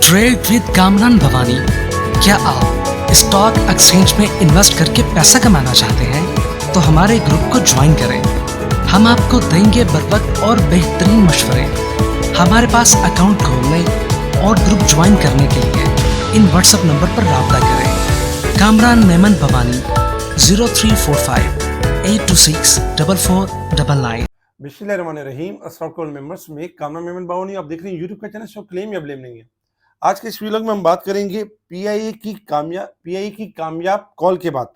Trade with Kamran Bhavani. क्या आप stock exchange में इन्वेस्ट करके पैसा कमाना चाहते हैं तो हमारे ग्रुप को ज्वाइन करें। हम आपको देंगे बर वक्त और बेहतरीन मशवरे। हमारे पास अकाउंट खोलने और ग्रुप ज्वाइन करने के लिए इन व्हाट्सएप नंबर पर राब्ता करें। कामरान मेमन भवानी 0345 826 4499। बिस्मिल्लाहिर्रहमानिर्रहीम। अस्सलाम वालेकुम मेंबर्स, में कामरान मेमन भवानी। आप देख रहे हैं यूट्यूब का चैनल शो क्लेम या ब्लेम नहीं है। आज के इस वीलॉग में हम बात करेंगे पीआईए की कामयाब कॉल के बाद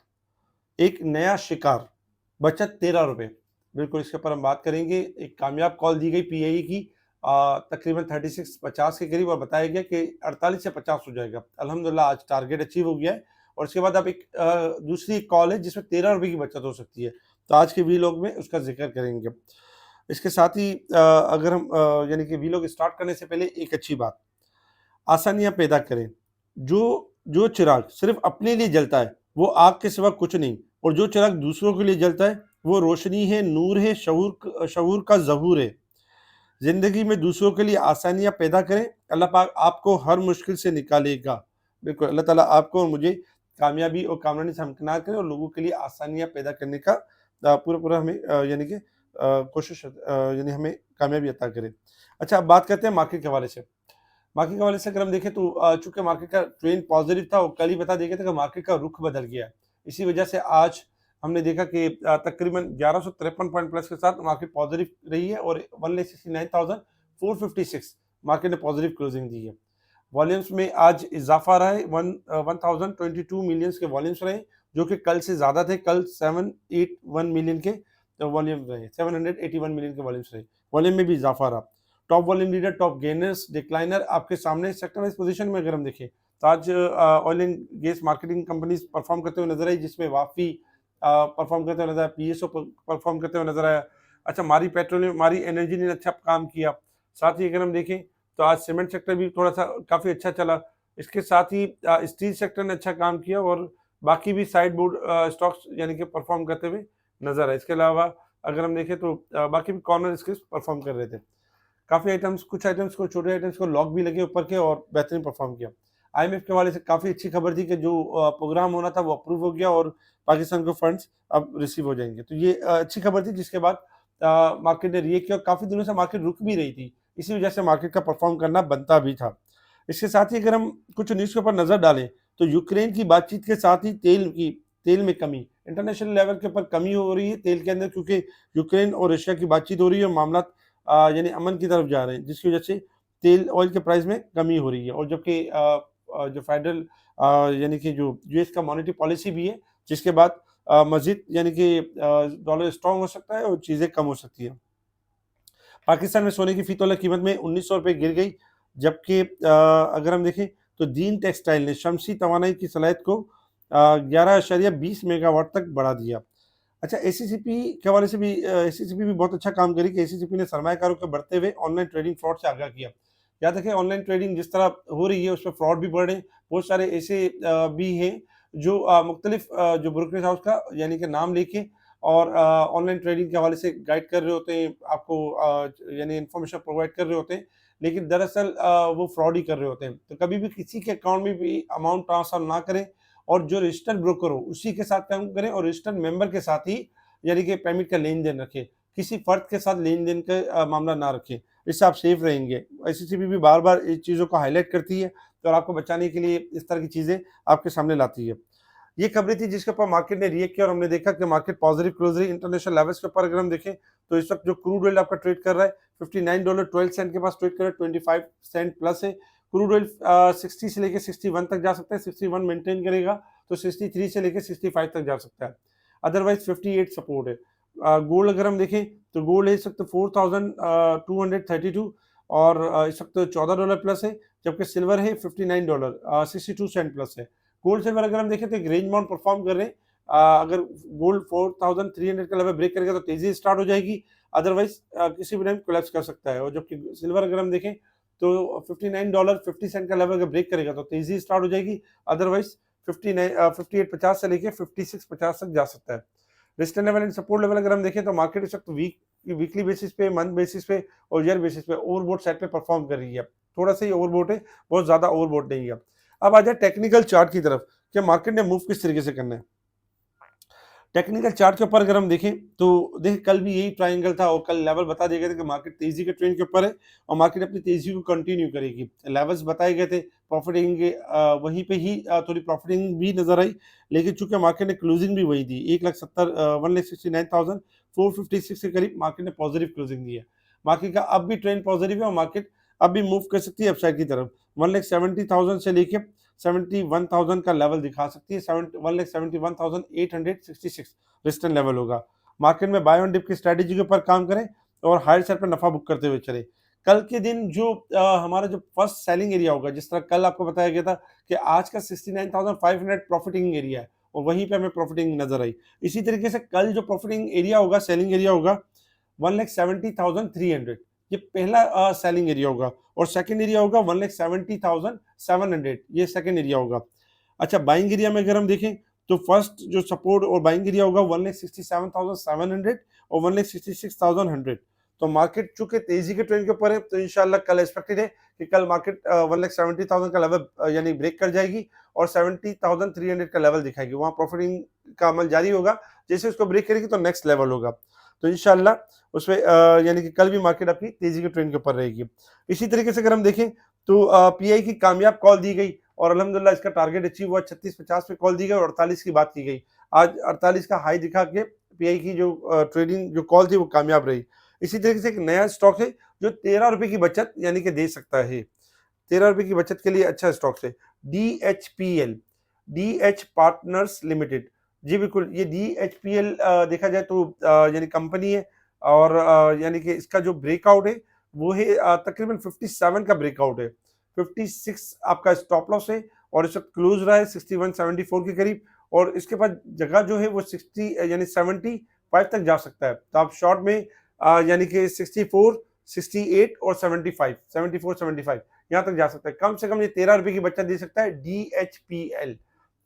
एक नया शिकार, बचत 13 रुपए। बिल्कुल इसके ऊपर हम बात करेंगे। एक कामयाब कॉल दी गई पीआईए की तकरीबन 36-50 के करीब, और बताया गया कि 48 से 50 हो जाएगा। अल्हम्दुलिल्लाह आज टारगेट अचीव हो गया है। और इसके बाद अब एक दूसरी कॉल है जिसमें 13 रुपए की बचत हो सकती है। तो आज के वीलॉग में उसका जिक्र करेंगे। इसके साथ ही अगर हम यानी कि वीलॉग स्टार्ट करने से पहले एक अच्छी बात, आसानियां पैदा करें। जो चिराग सिर्फ अपने लिए जलता है वो आग के सिवा कुछ नहीं, और जो चिराग दूसरों के लिए जलता है वो रोशनी है, नूर है, शऊर का ज़हूर है। जिंदगी में दूसरों के लिए आसानियां पैदा करें, अल्लाह पाक आपको हर मुश्किल से निकालेगा। बिल्कुल अल्लाह ताला आपको और मुझे कामयाबी और कामरानी से हमकिनार करें और लोगों के लिए आसानियां पैदा करने का पूरा हमें यानी कि कोशिश यानी हमें कामयाबी अता करे। अच्छा, अब बात करते हैं मार्केट के हवाले से। मार्केट के हवाले से अगर हम देखें तो चूंकि मार्केट का ट्रेंड पॉजिटिव था, और कल ही बता दिया था कि मार्केट का रुख बदल गया है। इसी वजह से आज हमने देखा कि तकरीबन 1153 पॉइंट प्लस के साथ मार्केट पॉजिटिव रही है, और 1,69,456 मार्केट ने पॉजिटिव क्लोजिंग दी है। वॉल्यूम्स में आज इजाफा रहा है, 1022 मिलियंस के वॉल्यूम्स रहे, जो कि कल से ज़्यादा थे। कल 781 मिलियन के वॉल्यूम रहे, 781 मिलियन के वॉल्यूम्स रहे। वॉल्यूम में भी इजाफा रहा। Top volume leader, top gainers, decliner आपके सामने। सेक्टर वाइज पोजीशन में अगर हम देखें तो आज oil and gas marketing companies perform करते हुए नजर आई, जिसमें वाफी परफॉर्म करते हुए नजर आया, पीएसओ परफॉर्म करते हुए नजर आया। अच्छा, मारी पेट्रोलियम, मारी एनर्जी ने अच्छा काम किया। साथ ही अगर हम देखें तो आज सीमेंट सेक्टर भी थोड़ा सा काफ़ी अच्छा चला। इसके साथ ही स्टील सेक्टर ने अच्छा काम किया, और बाकी भी साइड बोर्ड स्टॉक्स यानी कि परफॉर्म करते हुए नजर आए। इसके अलावा अगर हम देखें तो बाकी भी कॉर्नर स्किल्स परफॉर्म कर रहे थे। काफ़ी आइटम्स, कुछ आइटम्स को, छोटे आइटम्स को लॉक भी लगे ऊपर के, और बेहतरीन परफॉर्म किया। आईएमएफ के हवाले से काफ़ी अच्छी खबर थी कि जो प्रोग्राम होना था वो अप्रूव हो गया, और पाकिस्तान को फंड्स अब रिसीव हो जाएंगे। तो ये अच्छी खबर थी, जिसके बाद मार्केट ने रिएक्ट किया, और काफ़ी दिनों से मार्केट रुक भी रही थी। इसी वजह से मार्केट का परफॉर्म करना बनता भी था। इसके साथ ही अगर हम कुछ न्यूज़ के ऊपर नज़र डालें तो यूक्रेन की बातचीत के साथ ही तेल में कमी, इंटरनेशनल लेवल के ऊपर कमी हो रही है तेल के अंदर, क्योंकि यूक्रेन और रशिया की बातचीत हो रही है और मामला यानी अमन की तरफ जा रहे हैं, जिसकी वजह से तेल ऑयल के प्राइस में कमी हो रही है। और जबकि जो फेडरल यानी कि जो यूएस का मॉनेटरी पॉलिसी भी है, जिसके बाद मजीद यानी कि डॉलर स्ट्रॉन्ग हो सकता है और चीज़ें कम हो सकती है। पाकिस्तान में सोने की फी तोला कीमत में 1900 रुपये गिर गई, जबकि अगर हम देखें तो दीन टेक्सटाइल ने शमसी तवानाई की सलाहियत को 11.20 मेगावाट तक बढ़ा दिया। अच्छा, एसीसीपी के हवाले से भी एसीसीपी भी बहुत अच्छा काम करी कि एसीसीपी ने सरमायाकारों के बढ़ते हुए ऑनलाइन ट्रेडिंग फ्रॉड से आगाह किया। याद रखें, ऑनलाइन ट्रेडिंग जिस तरह हो रही है उसमें फ्रॉड भी बढ़ रहे हैं। बहुत सारे ऐसे भी हैं जो मुख्तलिफ जो ब्रोकरेज हाउस का यानी कि नाम लेके और ऑनलाइन ट्रेडिंग के हवाले से गाइड कर रहे होते हैं आपको, यानी इन्फॉर्मेशन प्रोवाइड कर रहे होते हैं, लेकिन दरअसल वो फ्रॉड ही कर रहे होते हैं। तो कभी भी किसी के अकाउंट में भी अमाउंट ट्रांसफर ना करें, और जो रजिस्टर्ड ब्रोकर हो उसी के साथ काम करें, और रजिस्टर्ड मेंबर के साथ ही यानी कि पेमेंट का लेन देन रखें। किसी फर्द के साथ लेन देन का मामला ना रखें, इससे आप सेफ रहेंगे। एसीसीबी भी बार बार इस चीज़ों को हाईलाइट करती है, तो आपको बचाने के लिए इस तरह की चीज़ें आपके सामने लाती है। ये खबरें थी जिसके ऊपर मार्केट ने रिएक्ट किया, और हमने देखा कि मार्केट पॉजिटिव क्लोज रही। इंटरनेशनल लेवल्स के ऊपर अगर हम देखें तो इस वक्त जो क्रूड ऑयल आपका ट्रेड कर रहा है $59.12 के पास ट्रेड कर रहा है, 25 सेंट प्लस है। क्रूड ऑयल 60 से लेकर 61 तक जा सकता है, 61 मेंटेन करेगा तो 63 से लेकर 65 तक जा सकता है। अदरवाइज 58 सपोर्ट है। गोल्ड अगर हम देखें तो गोल्ड है इस वक्त 4232, और इस वक्त $14 प्लस है, जबकि सिल्वर है $59 62 सेंट प्लस है। गोल्ड सिल्वर अगर हम देखें तो एक रेंज बाउंड परफॉर्म कर रहे हैं। अगर गोल्ड 4300 का लेवल ब्रेक करेगा तो तेजी स्टार्ट हो जाएगी, अदरवाइज किसी भी टाइम कोलैप्स कर सकता है। और जबकि सिल्वर अगर हम देखें तो $59.50 का लेवल अगर ब्रेक करेगा तो तेजी स्टार्ट हो जाएगी, अदरवाइज 58.50 से लेकर 56.50 तक जा सकता है। Resistance level and support level अगर हम देखें तो मार्केट इस वक्त वीकली बेसिस पे, मंथ बेसिस पे और ईयर बेसिस पे ओवरबॉट साइड पे परफॉर्म कर रही है। थोड़ा सा ही ओवरबोट है, बहुत ज़्यादा ओवरबोट नहीं है। अब आ जाए टेक्निकल चार्ट की तरफ कि मार्केट ने मूव किस तरीके से करना है। टेक्निकल चार्ट के ऊपर अगर हम देखें तो देखिए कल भी यही ट्रायंगल था और कल लेवल बता दिए गए थे कि मार्केट तेजी के ट्रेंड के ऊपर है और मार्केट अपनी तेजी को कंटिन्यू करेगी। लेवल्स बताए गए थे प्रॉफिटिंग के, वहीं पे ही थोड़ी प्रॉफिटिंग भी नजर आई, लेकिन चूंकि मार्केट ने क्लोजिंग भी वही दी 1,69,456 के करीब मार्केट ने पॉजिटिव क्लोजिंग दी है। मार्केट का अब भी ट्रेंड पॉजिटिव है और मार्केट अब भी मूव कर सकती है अपसाइड की तरफ। 1,70,000 से लेके 71,000 का लेवल दिखा सकती है। 1,71,866 रेजिस्टेंस लेवल होगा। मार्केट में बाय ऑन डिप की स्ट्रेटेजी के ऊपर काम करें और हायर साइड पर नफा बुक करते हुए चले। कल के दिन जो हमारा जो फर्स्ट सेलिंग एरिया होगा, जिस तरह कल आपको बताया गया था कि आज का 69,500 प्रॉफिटिंग एरिया है और वहीं पे हमें प्रॉफिटिंग नजर आई। इसी तरीके से कल जो प्रॉफिटिंग एरिया होगा, सेलिंग एरिया होगा 1,70,300, ये पहला सेलिंग एरिया होगा और सेकंड एरिया होगा 1,70,700, ये सेकंड एरिया होगा। अच्छा, बाइंग एरिया में अगर हम देखें तो फर्स्ट जो सपोर्ट और बाइंग एरिया होगा 1,67,700 और 1,66,100। तो मार्केट चूंकि तेजी के ट्रेंड के ऊपर है तो इंशाल्लाह कल एक्सपेक्टेड है कि कल मार्केट 1,70,000 का लेवल यानी ब्रेक कर जाएगी और 70,300 का लेवल दिखाएगी। वहां प्रॉफिटिंग का अमल जारी होगा, जैसे उसको ब्रेक करेगी तो नेक्स्ट लेवल होगा। तो इंशाल्लाह उसमें यानी कि कल भी मार्केट अपनी तेजी के ट्रेंड के ऊपर रहेगी। इसी तरीके से अगर हम देखें तो पीआई की कामयाब कॉल दी गई और अल्हम्दुलिल्लाह इसका टारगेट अचीव हुआ। 36-50 पे कॉल दी गई और 48 की बात की गई। आज 48 का हाई दिखा के पीआई की जो ट्रेडिंग जो कॉल थी वो कामयाब रही। इसी तरीके से एक नया स्टॉक है जो 13 रुपए की बचत यानी कि दे सकता है। 13 रुपए की बचत के लिए अच्छा स्टॉक है DHPL, DH पार्टनर्स लिमिटेड। जी बिल्कुल, ये DHPL देखा जाए तो यानी कंपनी है और यानी कि इसका जो ब्रेकआउट है वो है तकरीबन 57 का ब्रेकआउट है। 56 आपका स्टॉप लॉस है और इस वक्त क्लोज रहा है 6174 के करीब और इसके बाद जगह जो है वो 60 यानी 75 तक जा सकता है। तो आप शॉर्ट में यानी कि 64, 68 और 75, 74, 75 यहाँ तक जा सकता है। कम से कम ये 13 रुपए की बचत दे सकता है DHPL।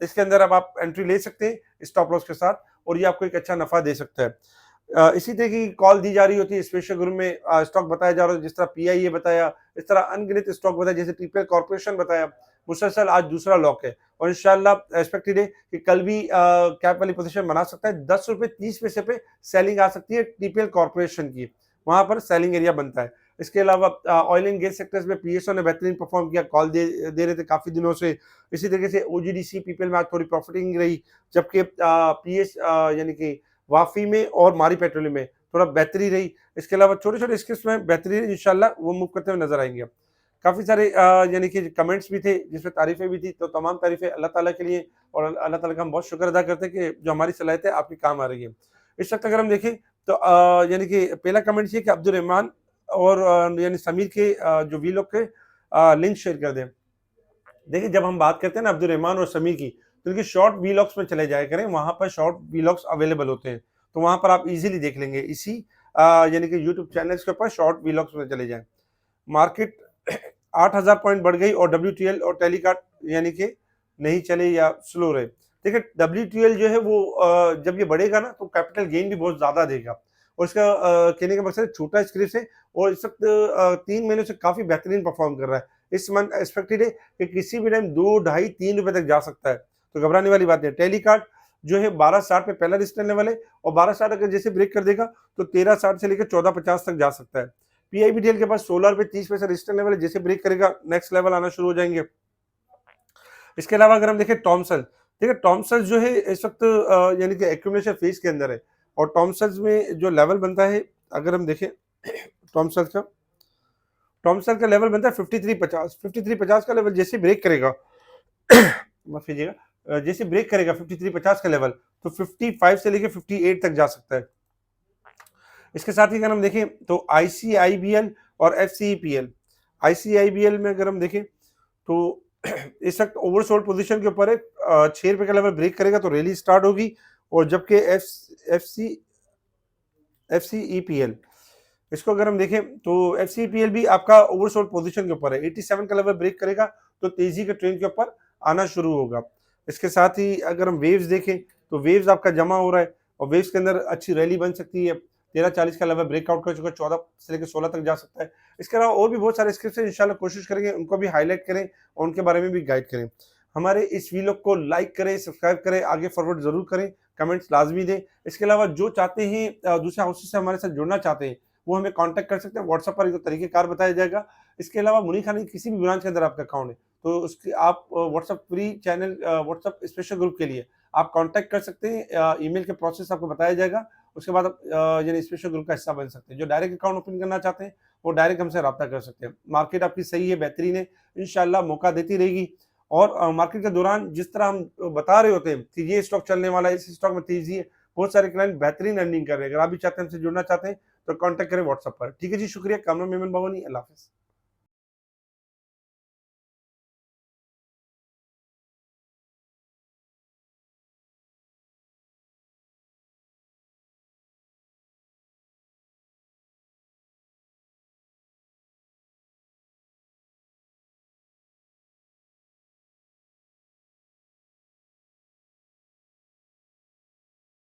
इसके अंदर अब आप एंट्री ले सकते हैं स्टॉप लॉस के साथ और ये आपको एक अच्छा नफा दे सकता है। इसी तरह की कॉल दी जा रही होती है स्पेशल ग्रुप में, स्टॉक बताया जा रहा है जिस तरह PIA बताया, इस तरह अनगिनत स्टॉक बताया, जैसे ट्रिपल कॉर्पोरेशन बताया। मुसलसल आज दूसरा लॉक है और इंशाल्लाह एक्सपेक्टेड है कि कल भी कैप वाली पोजीशन बना सकता है। 10 रुपए 30 पैसे पे सेलिंग आ सकती है ट्रिपल कॉर्पोरेशन की, वहां पर सेलिंग एरिया बनता है। इसके अलावा ऑयल एंड गैस सेक्टर्स में PSO ने बेहतरीन परफॉर्म किया, कॉल दे रहे थे काफी दिनों से। इसी तरीके से OGDC पीपल में आज थोड़ी प्रॉफिटिंग रही, जबकि PS यानी कि वाफी में और मारी पेट्रोलियम में थोड़ा बेहतरी रही। इसके अलावा छोटे छोटे स्किल्स में बेहतरी रही, इंशाल्लाह वो मूव करते हुए नजर आएंगे। काफी सारे यानी कि कमेंट्स भी थे जिसमें तारीफें भी थी, तो तमाम तारीफें अल्लाह ताला के लिए और अल्लाह ताला का हम बहुत शुक्र अदा करते हैं कि जो हमारी सलाहियत है आपके काम आ रही है। इस वक्त अगर हम देखें तो यानी कि पहला कमेंट ये कि अब्दुल रहमान और यानी समीर के जो वीलॉग के लिंक शेयर कर दें। देखिए जब हम बात करते हैं ना अब्दुल रहमान और समीर की, तो उनके शॉर्ट वीलॉग्स में चले जाया करें, वहां पर शॉर्ट वीलॉग्स अवेलेबल होते हैं, तो वहां पर आप इजीली देख लेंगे। इसी यानी कि यूट्यूब चैनल्स के ऊपर शॉर्ट वीलॉग्स में चले जाएं। मार्केट 8,000 पॉइंट बढ़ गई और WTL और टेलीकाट यानी कि नहीं चले या स्लो रहे। देखिए WTL जो है वो जब ये बढ़ेगा ना तो कैपिटल गेन भी बहुत ज्यादा देगा और इसका कहने का मकसद छोटा स्क्रिप्ट है और इस वक्त 3 महीनों से काफी बेहतरीन परफॉर्म कर रहा है। इस मंथ एक्सपेक्टेड है कि किसी भी टाइम 2, ढाई, 3 रुपए तक जा सकता है, तो घबराने वाली बात नहीं। टेलीकाट जो है 1260 पे पहला रेजिस्टेंस लेवल है और 1260 अगर जैसे ब्रेक कर देगा तो 1360 से लेकर 1450 तक जा सकता है। PIBTL के पास 16 रुपए 30 पैसे रेजिस्टेंस लेवल है, जैसे ब्रेक करेगा नेक्स्ट लेवल आना शुरू हो जाएंगे। इसके अलावा अगर हम देखें टॉमसन, देखिए टॉमसन जो है इस वक्त यानी कि एक्यूमुलेशन फेज के अंदर है और टॉमसन में जो लेवल बनता है अगर हम देखें टॉमसन का लेवल बनता है 5350। 5350 का लेवल जैसे ब्रेक करेगा माफ कीजिएगा, जैसे ब्रेक करेगा 5350 का लेवल तो 55 से लेकर 58 तक जा सकता है। इसके साथ ही अगर हम देखें तो ICIBL और FCEPL, ICIBL में अगर हम देखें तो इस वक्त ओवरसोल्ड पोजीशन के ऊपर है, 6 रुपए का लेवल ब्रेक करेगा तो रैली स्टार्ट होगी और जबकि FCEPL इसको अगर हम देखें तो FCEPL भी आपका ओवरसोल्ड पोजीशन के ऊपर है, 87 का लेवल ब्रेक करेगा तो तेजी के ट्रेंड के ऊपर आना शुरू होगा। इसके साथ ही अगर हम वेव्स देखें तो वेव्स आपका जमा हो रहा है और वेव्स के अंदर अच्छी रैली बन सकती है। 1340 का लेवल ब्रेकआउट कर चुका है, 14 से लेकर 16 तक जा सकता है। इसके अलावा और भी बहुत सारे स्क्रिप्ट हैं, इंशाल्लाह कोशिश करेंगे उनको भी हाईलाइट करें और उनके बारे में भी गाइड करें। हमारे इस वीडियो को लाइक करें, सब्सक्राइब करें, आगे फॉरवर्ड ज़रूर करें, कमेंट्स लाज़मी दें। इसके अलावा जो चाहते हैं दूसरे हाउसेस से हमारे साथ जुड़ना चाहते हैं, वो हमें कॉन्टैक्ट कर सकते हैं। व्हाट्सएप पर एक तरीक़ेकार बताया जाएगा। इसके अलावा मुनीर खान की किसी भी ब्रांच के अंदर आपका अकाउंट है, तो उसकी आप WhatsApp free channel WhatsApp special group के लिए आप कॉन्टैक्ट कर सकते हैं। ईमेल के प्रोसेस आपको बताया जाएगा। उसके बाद आप यानी स्पेशल ग्रुप का हिस्सा बन सकते हैं। जो डायरेक्ट अकाउंट ओपन करना चाहते हैं, वो डायरेक्ट हमसे राब्ता कर सकते हैं। मार्केट आपकी सही है, बेहतरीन है, इंशाल्लाह मौका देती रहेगी। और मार्केट के दौरान जिस तरह हम बता रहे होते हैं कि ये स्टॉक चलने वाला है, इस स्टॉक में तेजी है, बहुत सारे क्लाइंट बेहतरीन अर्निंग कर रहे हैं। अगर आप भी चाहते हैं हमसे जुड़ना चाहते हैं, तो कॉन्टैक्ट करें व्हाट्सएप पर। ठीक है जी, शुक्रिया। कामरान मेमन भवानी, अल्लाह हाफ़िज़।